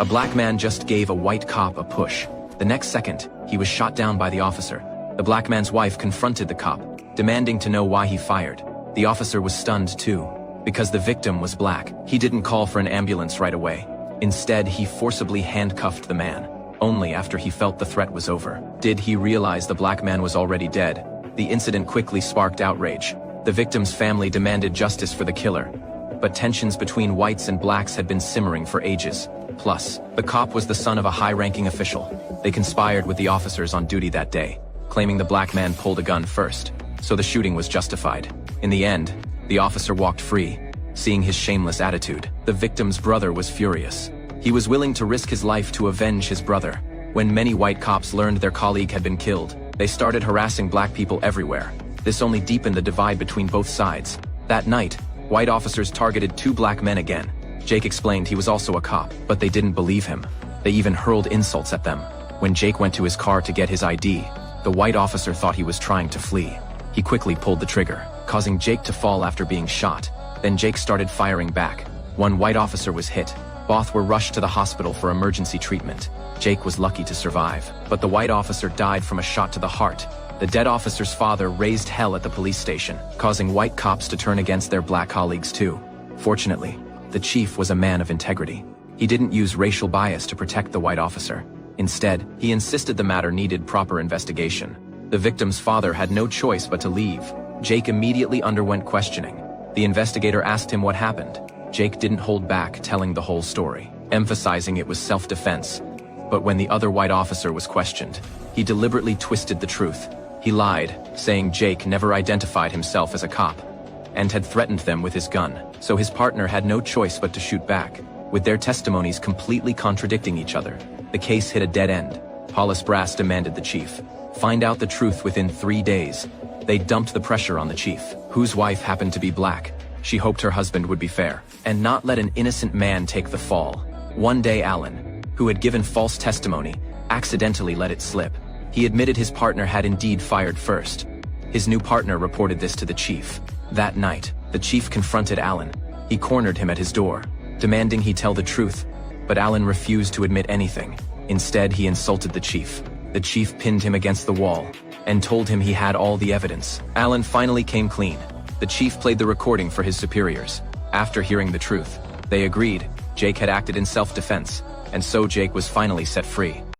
A black man just gave a white cop a push. The next second, he was shot down by the officer. The black man's wife confronted the cop, demanding to know why he fired. The officer was stunned too. Because the victim was black, he didn't call for an ambulance right away. Instead, he forcibly handcuffed the man. Only after he felt the threat was over did he realize the black man was already dead. The incident quickly sparked outrage. The victim's family demanded justice for the killer. But tensions between whites and blacks had been simmering for ages. Plus, the cop was the son of a high-ranking official. They conspired with the officers on duty that day, claiming the black man pulled a gun first, so the shooting was justified. In the end, the officer walked free. Seeing his shameless attitude, the victim's brother was furious. He was willing to risk his life to avenge his brother. When many white cops learned their colleague had been killed, they started harassing black people everywhere. This only deepened the divide between both sides. That night, white officers targeted two black men again. Jake explained he was also a cop, but they didn't believe him. They even hurled insults at them. When Jake went to his car to get his ID, the white officer thought he was trying to flee. He quickly pulled the trigger, causing Jake to fall after being shot. Then Jake started firing back. One white officer was hit. Both were rushed to the hospital for emergency treatment. Jake was lucky to survive, but the white officer died from a shot to the heart. The dead officer's father raised hell at the police station, causing white cops to turn against their black colleagues too. Fortunately, the chief was a man of integrity. He didn't use racial bias to protect the white officer. Instead, he insisted the matter needed proper investigation. The victim's father had no choice but to leave. Jake immediately underwent questioning. The investigator asked him what happened. Jake didn't hold back, telling the whole story, emphasizing it was self-defense. But when the other white officer was questioned, he deliberately twisted the truth. He lied, saying Jake never identified himself as a cop and had threatened them with his gun, so his partner had no choice but to shoot back. With their testimonies completely contradicting each other, the case hit a dead end. Hollis Brass demanded the chief find out the truth within 3 days. They dumped the pressure on the chief, whose wife happened to be black. She hoped her husband would be fair and not let an innocent man take the fall. One day Allen, who had given false testimony, accidentally let it slip. He admitted his partner had indeed fired first. His new partner reported this to the chief. That night, the chief confronted Allen. He cornered him at his door, demanding he tell the truth, but Allen refused to admit anything. Instead, he insulted the chief. The chief pinned him against the wall and told him he had all the evidence. Allen finally came clean. The chief played the recording for his superiors. After hearing the truth, they agreed Jake had acted in self-defense, and so Jake was finally set free.